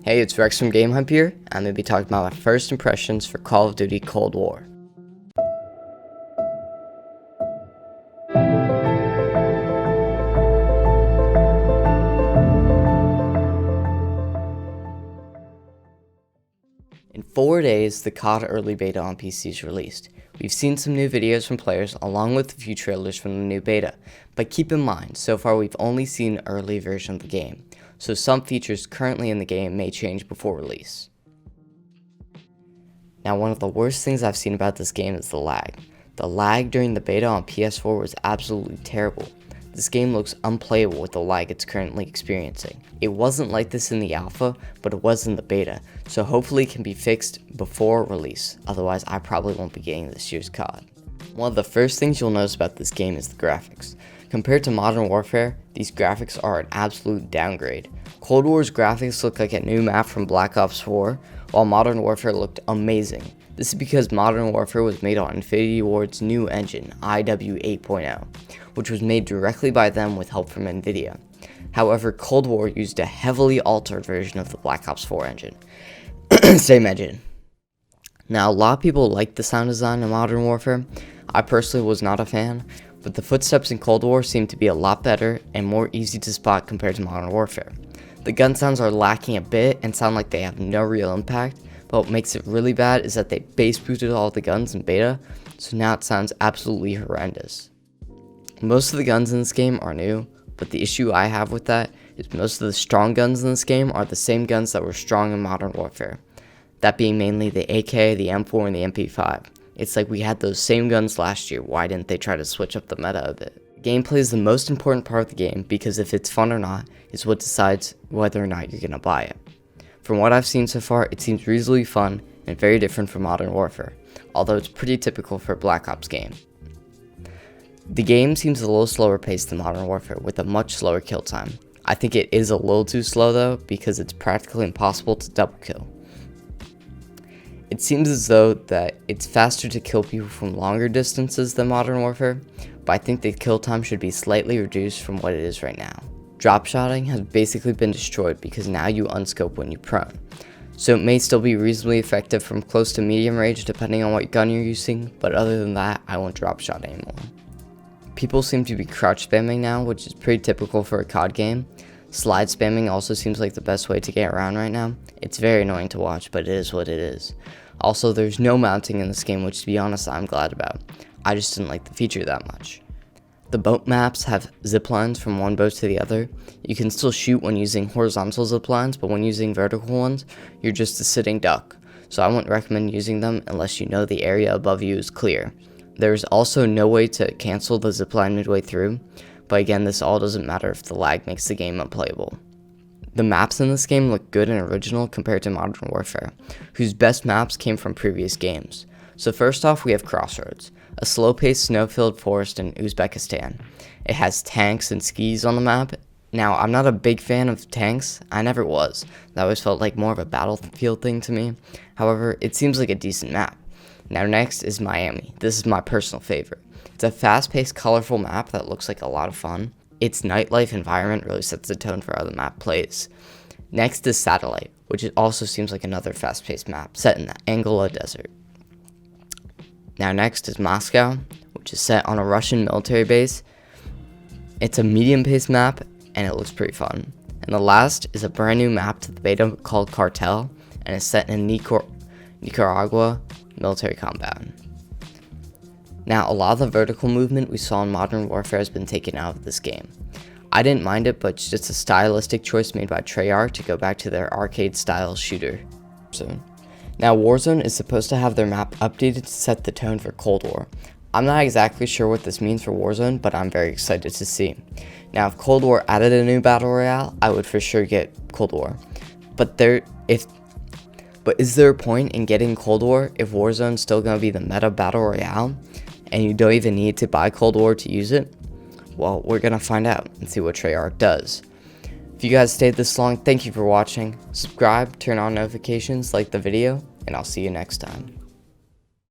Hey, it's Rex from Game Hype here. I'm going to be talking about my first impressions for Call of Duty Cold War. In 4 days, the COD early beta on PC is released. We've seen some new videos from players along with a few trailers from the new beta, but keep in mind, so far we've only seen an early version of the game, so some features currently in the game may change before release. Now, one of the worst things I've seen about this game is the lag. The lag during the beta on PS4 was absolutely terrible. This game looks unplayable with the lag it's currently experiencing. It wasn't like this in the alpha, but it was in the beta, so hopefully it can be fixed before release, otherwise I probably won't be getting this year's COD. One of the first things you'll notice about this game is the graphics. Compared to Modern Warfare, these graphics are an absolute downgrade. Cold War's graphics look like a new map from Black Ops 4, while Modern Warfare looked amazing. This is because Modern Warfare was made on Infinity Ward's new engine, IW 8.0, which was made directly by them with help from Nvidia. However, Cold War used a heavily altered version of the Black Ops 4 engine. Same engine. Now, a lot of people like the sound design of Modern Warfare. I personally was not a fan, but the footsteps in Cold War seem to be a lot better and more easy to spot compared to Modern Warfare. The gun sounds are lacking a bit and sound like they have no real impact, but what makes it really bad is that they base boosted all the guns in beta, so now it sounds absolutely horrendous. Most of the guns in this game are new, but the issue I have with that is most of the strong guns in this game are the same guns that were strong in Modern Warfare. That being mainly the AK, the M4, and the MP5. It's like we had those same guns last year, why didn't they try to switch up the meta a bit? Gameplay is the most important part of the game because if it's fun or not is what decides whether or not you're going to buy it. From what I've seen so far, it seems reasonably fun and very different from Modern Warfare, although it's pretty typical for a Black Ops game. The game seems a little slower paced than Modern Warfare with a much slower kill time. I think it is a little too slow though because it's practically impossible to double kill. It seems as though that it's faster to kill people from longer distances than Modern Warfare, but I think the kill time should be slightly reduced from what it is right now. Drop shotting has basically been destroyed because now you unscope when you prone, so it may still be reasonably effective from close to medium range depending on what gun you're using, but other than that, I won't drop shot anymore. People seem to be crouch spamming now, which is pretty typical for a COD game. Slide spamming also seems like the best way to get around right now. It's very annoying to watch, but it is what it is. Also, there's no mounting in this game, which to be honest, I'm glad about. I just didn't like the feature that much. The boat maps have zip lines from one boat to the other. You can still shoot when using horizontal zip lines, but when using vertical ones, you're just a sitting duck. So I wouldn't recommend using them unless you know the area above you is clear. There's also no way to cancel the zipline midway through, but again, this all doesn't matter if the lag makes the game unplayable. The maps in this game look good and original compared to Modern Warfare, whose best maps came from previous games. So first off, we have Crossroads, a slow-paced snow-filled forest in Uzbekistan. It has tanks and skis on the map. Now, I'm not a big fan of tanks, I never was. That always felt like more of a battlefield thing to me. However, it seems like a decent map. Now next is Miami. This is my personal favorite. It's a fast-paced, colorful map that looks like a lot of fun. Its nightlife environment really sets the tone for how the map plays. Next is Satellite, which also seems like another fast-paced map set in the Angola desert. Now next is Moscow, which is set on a Russian military base. It's a medium-paced map, and it looks pretty fun. And the last is a brand new map to the beta called Cartel, and it's set in Nicaragua military compound. Now, a lot of the vertical movement we saw in Modern Warfare has been taken out of this game. I didn't mind it, but it's just a stylistic choice made by Treyarch to go back to their arcade-style shooter. Now, Warzone is supposed to have their map updated to set the tone for Cold War. I'm not exactly sure what this means for Warzone, but I'm very excited to see. Now, if Cold War added a new battle royale, I would for sure get Cold War. But is there a point in getting Cold War if Warzone's still going to be the meta battle royale, and you don't even need to buy Cold War to use it? Well, we're going to find out and see what Treyarch does. If you guys stayed this long, thank you for watching. Subscribe, turn on notifications, like the video, and I'll see you next time.